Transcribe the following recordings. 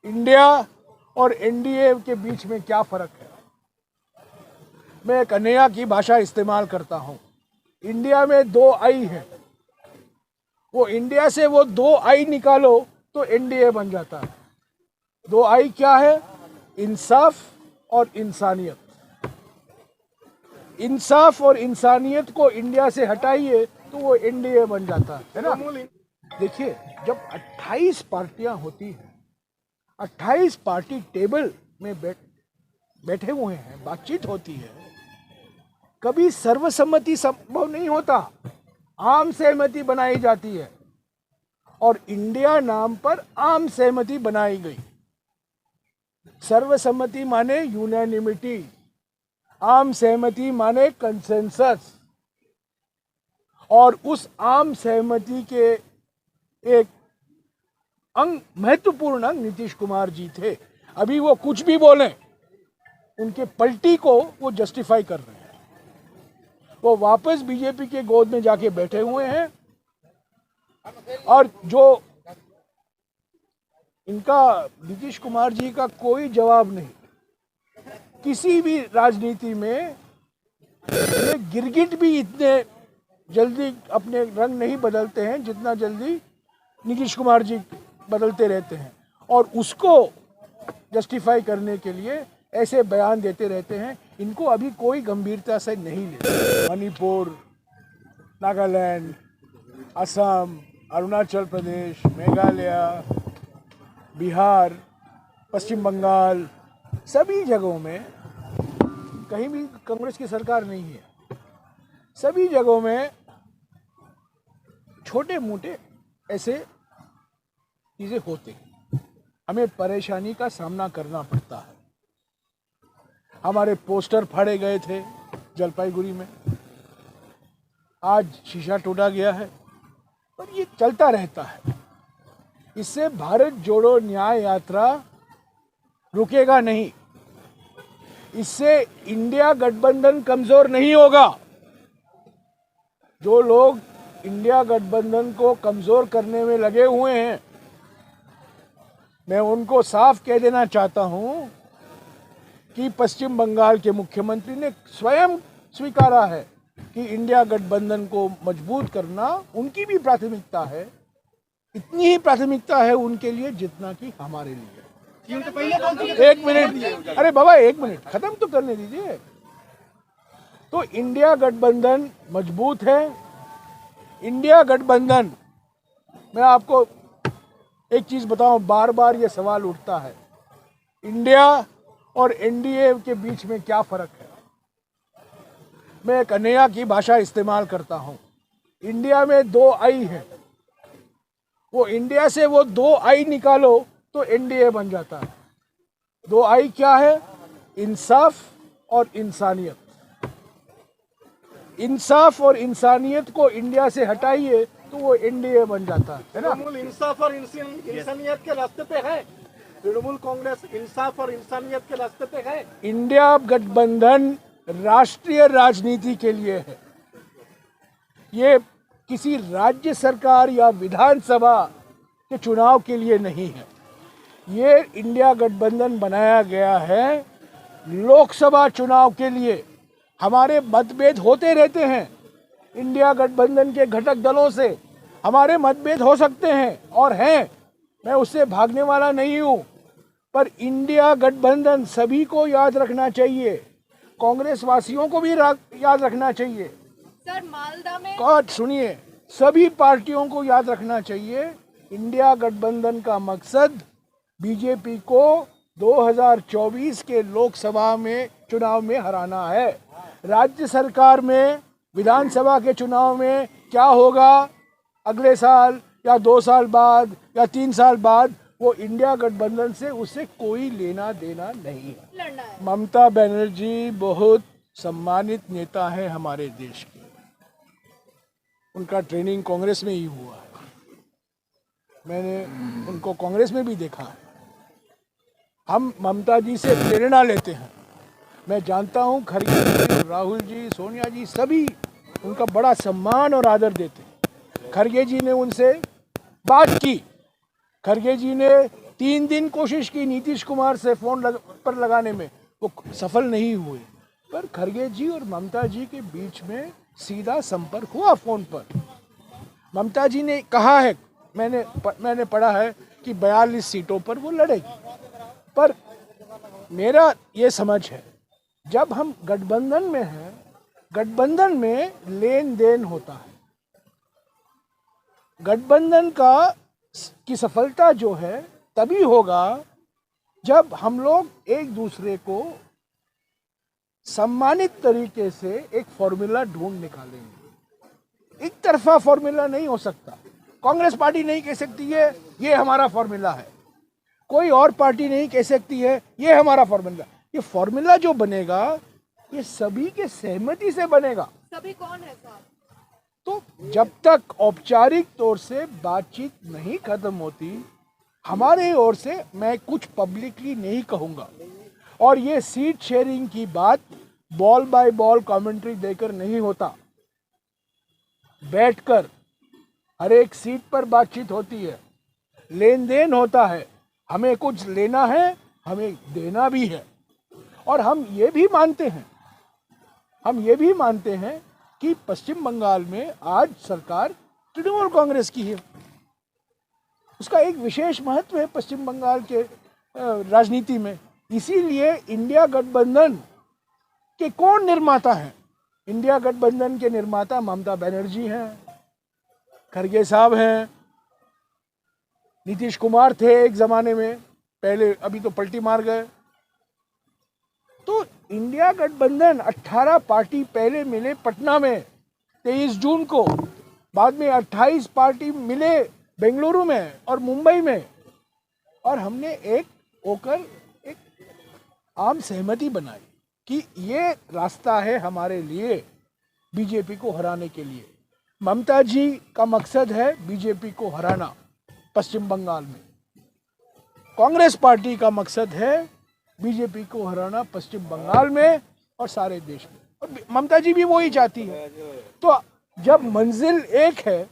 India और NDA के बीच में क्या फर्क है। मैं एक अन्या की भाषा इस्तेमाल करता हूं। इंडिया में 2 आई है, वो इंडिया से वो 2 आई निकालो तो एनडीए बन जाता है। 2 आई क्या है? इंसाफ और इंसानियत। इंसाफ और इंसानियत को इंडिया से हटाइए तो वो एनडीए बन जाता है ना। देखिए, जब 28 पार्टियां होती हैं, 28 पार्टी टेबल में बैठे हुए हैं, बातचीत होती है, कभी सर्वसम्मति संभव नहीं होता, आम सहमति बनाई जाती है और इंडिया नाम पर आम सहमति बनाई गई। सर्वसम्मति माने यूनानिमिटी, आम सहमति माने कंसेंसस, और उस आम सहमति के एक अंग, महत्वपूर्ण अंग नीतीश कुमार जी थे। अभी वो कुछ भी बोलें, उनके पलटी को वो जस्टिफाई कर रहे हैं। वो वापस बीजेपी के गोद में जाके बैठे हुए हैं और जो इनका, नीतीश कुमार जी का कोई जवाब नहीं। किसी भी राजनीति में ये गिरगिट भी इतने जल्दी अपने रंग नहीं बदलते हैं जितना जल्दी नीतीश कुमार जी बदलते रहते हैं, और उसको जस्टिफाई करने के लिए ऐसे बयान देते रहते हैं। इनको अभी कोई गंभीरता से नहीं लेते। मणिपुर, नागालैंड, असम, अरुणाचल प्रदेश, मेघालय, बिहार, पश्चिम बंगाल, सभी जगहों में कहीं भी कांग्रेस की सरकार नहीं है। सभी जगहों में छोटे मोटे ऐसे चीजें होते हैं, हमें परेशानी का सामना करना पड़ता है। हमारे पोस्टर फाड़े गए थे जलपाईगुड़ी में, आज शीशा टूटा गया है, पर ये चलता रहता है। इससे भारत जोड़ो न्याय यात्रा रुकेगा नहीं, इससे इंडिया गठबंधन कमजोर नहीं होगा। जो लोग इंडिया गठबंधन को कमजोर करने में लगे हुए हैं, मैं उनको साफ कह देना चाहता हूं कि पश्चिम बंगाल के मुख्यमंत्री ने स्वयं स्वीकारा है कि इंडिया गठबंधन को मजबूत करना उनकी भी प्राथमिकता है। इतनी ही प्राथमिकता है उनके लिए जितना कि हमारे लिए। एक मिनट, अरे बाबा एक मिनट, खत्म तो करने दीजिए। तो इंडिया गठबंधन मजबूत है। इंडिया गठबंधन, मैं आपको एक चीज बताऊं, बार बार ये सवाल उठता है, इंडिया और एनडीए के बीच में क्या फर्क है। मैं एक अन्या की भाषा इस्तेमाल करता हूं। इंडिया में 2 आई है, वो इंडिया से वो 2 आई निकालो तो एनडीए बन जाता है। 2 आई क्या है? इंसाफ और इंसानियत। इंसाफ और इंसानियत को इंडिया से हटाइए तो वो एनडीए बन जाता है ना। तृणमूल इंसाफ और इंसानियत के रास्ते पे है। तृणमूल कांग्रेस इंसाफ और इंसानियत के रास्ते पे है। इंडिया गठबंधन राष्ट्रीय राजनीति के लिए है, ये किसी राज्य सरकार या विधानसभा के चुनाव के लिए नहीं है। ये इंडिया गठबंधन बनाया गया है लोकसभा चुनाव के लिए। हमारे मतभेद होते रहते हैं, इंडिया गठबंधन के घटक दलों से हमारे मतभेद हो सकते हैं और हैं, मैं उससे भागने वाला नहीं हूं, पर इंडिया गठबंधन सभी को याद रखना चाहिए, कांग्रेस वासियों को भी याद रखना चाहिए। सर, मालदा में सुनिए, सभी पार्टियों को याद रखना चाहिए, इंडिया गठबंधन का मकसद बीजेपी को 2024 के लोकसभा में चुनाव में हराना है। राज्य सरकार में, विधानसभा के चुनाव में क्या होगा अगले साल या 2 साल बाद या 3 साल बाद, वो इंडिया गठबंधन से उससे कोई लेना देना नहीं है। ममता बनर्जी बहुत सम्मानित नेता है हमारे देश की, उनका ट्रेनिंग कांग्रेस में ही हुआ है, मैंने उनको कांग्रेस में भी देखा है। हम ममता जी से प्रेरणा लेते हैं। मैं जानता हूं खड़गे जी, राहुल जी, सोनिया जी सभी उनका बड़ा सम्मान और आदर देते हैं। खड़गे जी ने उनसे बात की, खरगे जी ने 3 दिन कोशिश की नीतीश कुमार से पर लगाने में, वो सफल नहीं हुए। पर खरगे जी और ममता जी के बीच में सीधा संपर्क हुआ फोन पर। ममता जी ने कहा है, मैंने पढ़ा है कि 42 सीटों पर वो लड़ेगी। पर मेरा ये समझ है, जब हम गठबंधन में हैं, गठबंधन में लेन देन होता है। गठबंधन की सफलता जो है तभी होगा जब हम लोग एक दूसरे को सम्मानित तरीके से एक फॉर्मूला ढूंढ निकालेंगे। एक तरफा फॉर्मूला नहीं हो सकता। कांग्रेस पार्टी नहीं कह सकती है ये हमारा फॉर्मूला है, कोई और पार्टी नहीं कह सकती है ये हमारा फॉर्मूला। ये फॉर्मूला जो बनेगा ये सभी के सहमति से बनेगा। सभी कौन है साहब? तो जब तक औपचारिक तौर से बातचीत नहीं खत्म होती, हमारे ओर से मैं कुछ पब्लिकली नहीं कहूंगा। और ये सीट शेयरिंग की बात बॉल बाय बॉल कमेंट्री देकर नहीं होता, बैठकर हर एक सीट पर बातचीत होती है, लेन देन होता है। हमें कुछ लेना है, हमें देना भी है। और हम ये भी मानते हैं कि पश्चिम बंगाल में आज सरकार तृणमूल कांग्रेस की है। उसका एक विशेष महत्व है पश्चिम बंगाल के राजनीति में। इसीलिए इंडिया गठबंधन के कौन निर्माता हैं? इंडिया गठबंधन के निर्माता ममता बनर्जी हैं, खरगे साहब हैं, नीतीश कुमार थे एक जमाने में, पहले, अभी तो पलटी मार गए। तो इंडिया गठबंधन 18 पार्टी पहले मिले पटना में 23 जून को, बाद में 28 पार्टी मिले बेंगलुरु में और मुंबई में, और हमने एक होकर एक आम सहमति बनाई कि ये रास्ता है हमारे लिए बीजेपी को हराने के लिए। ममता जी का मकसद है बीजेपी को हराना पश्चिम बंगाल में, कांग्रेस पार्टी का मकसद है बीजेपी को हराना पश्चिम बंगाल में और सारे देश में, और ममता जी भी वही चाहती है। तो जब मंजिल एक है,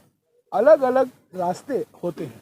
अलग अलग रास्ते होते हैं।